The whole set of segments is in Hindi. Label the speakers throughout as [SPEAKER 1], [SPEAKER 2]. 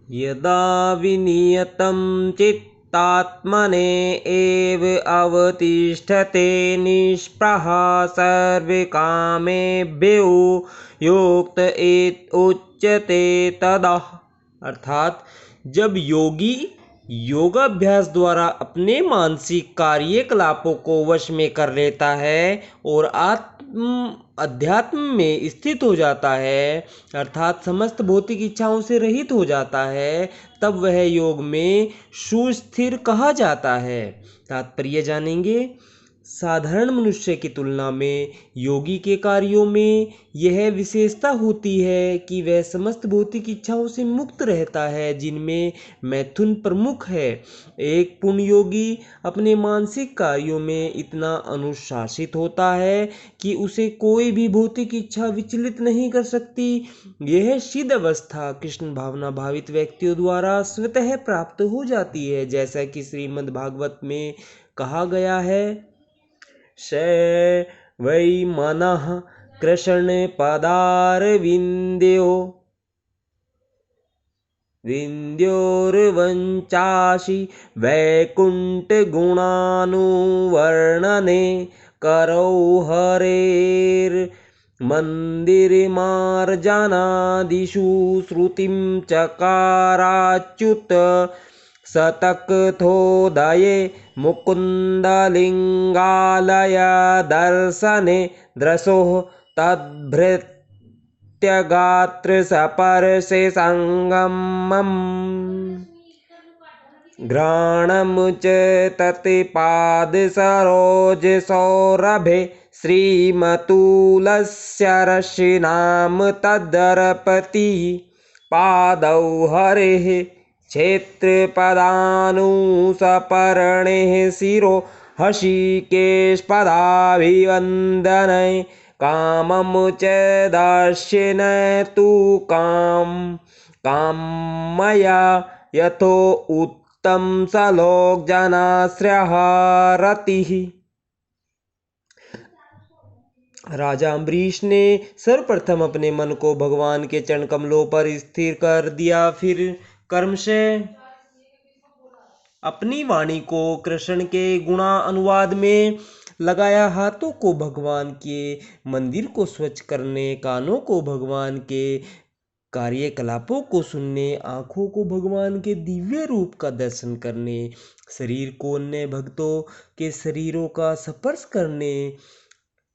[SPEAKER 1] यदा विनियतं चित्तात्मने एव अवतिष्ठते निष्पृहः सर्वकामेभ्यो युक्त उच्यते तदा। अर्थात जब योगी योगाभ्यास द्वारा अपने मानसिक कार्यकलापों को वश में कर लेता है और अध्यात्म में स्थित हो जाता है, अर्थात समस्त भौतिक इच्छाओं से रहित हो जाता है, तब वह योग में सुस्थिर कहा जाता है। तात्पर्य जानेंगे। साधारण मनुष्य की तुलना में योगी के कार्यों में यह विशेषता होती है कि वह समस्त भौतिक इच्छाओं से मुक्त रहता है, जिनमें मैथुन प्रमुख है। एक पूर्ण योगी अपने मानसिक कार्यों में इतना अनुशासित होता है कि उसे कोई भी भौतिक इच्छा विचलित नहीं कर सकती। यह सिद्ध अवस्था कृष्ण भावना भावित व्यक्तियों द्वारा स्वतः प्राप्त हो जाती है, जैसा कि श्रीमद् भागवत में कहा गया है। स वै मनः कृष्ण पदारविन्द्यो विन्द्योर्वञ्चासि वैकुण्ठगुणानुवर्णने करौ हरेर्मन्दिरमार्जनादिषु श्रुतिं चकाराच्युत सतक्थोदये मुकुन्दलिङ्गालय दर्शने दृशोः तद्भृत्यगात्र सपर्शे सङ्गमम् घ्राणं च तत्पादसरोजसौरभे श्रीमतुलस्य रश्मीनाम तदर्पतिः पादौ हरेः क्षेत्रपदानुसपर्णेः शिरो हृषीकेशपदाभिवन्दने कामं च दास्येन तु कामया यथो उत्तम सलोक जनाश्रयः रतिः। राजा अम्बरीश ने सर्वप्रथम अपने मन को भगवान के चरण कमलों पर स्थिर कर दिया। फिर कर्मशः अपनी वाणी को कृष्ण के गुणा अनुवाद में लगाया। हाथों को भगवान के मंदिर को स्वच्छ करने, कानों को भगवान के कार्यकलापों को सुनने, आँखों को भगवान के दिव्य रूप का दर्शन करने, शरीर को अन्य भक्तों के शरीरों का स्पर्श करने,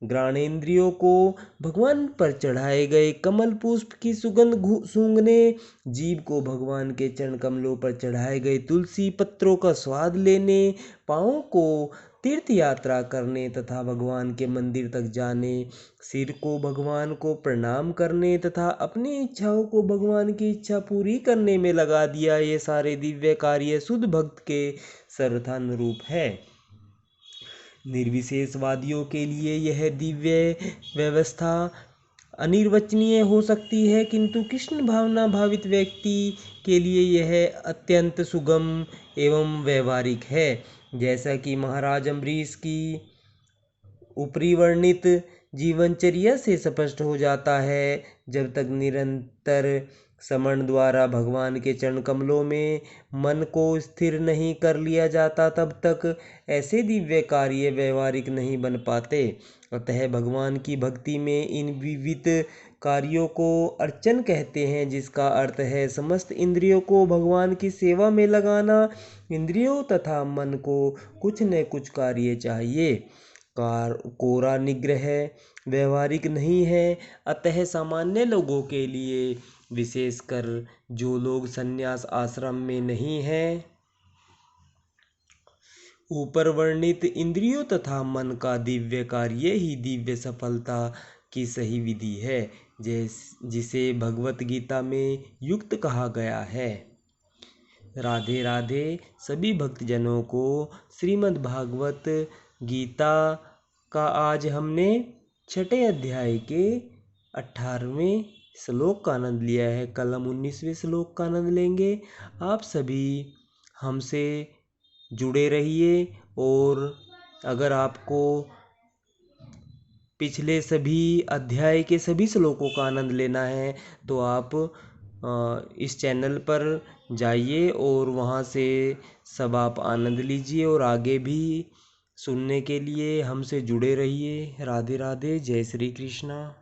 [SPEAKER 1] घ्राणेंद्रियों को भगवान पर चढ़ाए गए कमल पुष्प की सुगंध सूंघने, जीभ को भगवान के चरण कमलों पर चढ़ाए गए तुलसी पत्रों का स्वाद लेने, पाँवों को तीर्थ यात्रा करने तथा भगवान के मंदिर तक जाने, सिर को भगवान को प्रणाम करने तथा अपनी इच्छाओं को भगवान की इच्छा पूरी करने में लगा दिया। ये सारे दिव्य कार्य शुद्ध भक्त के सर्वथानुरूप है। निर्विशेषवादियों के लिए यह दिव्य व्यवस्था अनिर्वचनीय हो सकती है, किंतु कृष्ण भावना भावित व्यक्ति के लिए यह अत्यंत सुगम एवं व्यवहारिक है। जैसा कि महाराज अम्बरीश की ऊपरी वर्णित जीवनचर्या से स्पष्ट हो जाता है, जब तक निरंतर समण द्वारा भगवान के चरण कमलों में मन को स्थिर नहीं कर लिया जाता, तब तक ऐसे दिव्य कार्य व्यवहारिक नहीं बन पाते। अतः भगवान की भक्ति में इन विविध कार्यों को अर्चन कहते हैं, जिसका अर्थ है समस्त इंद्रियों को भगवान की सेवा में लगाना। इंद्रियों तथा मन को कुछ न कुछ कार्य चाहिए। कोरा निग्रह व्यवहारिक नहीं है। अतः सामान्य लोगों के लिए, विशेषकर जो लोग संन्यास आश्रम में नहीं हैं, ऊपर वर्णित इंद्रियों तथा मन का दिव्य कार्य ही दिव्य सफलता की सही विधि है, जिसे भगवत गीता में युक्त कहा गया है। राधे राधे। सभी भक्तजनों को श्रीमद् भागवत गीता का आज हमने छठे अध्याय के 18वें श्लोक का आनंद लिया है। कल हम 19वें श्लोक का आनंद लेंगे। आप सभी हमसे जुड़े रहिए, और अगर आपको पिछले सभी अध्याय के सभी श्लोकों का आनंद लेना है तो आप इस चैनल पर जाइए और वहाँ से सब आप आनंद लीजिए और आगे भी सुनने के लिए हमसे जुड़े रहिए। राधे राधे, जय श्री कृष्णा।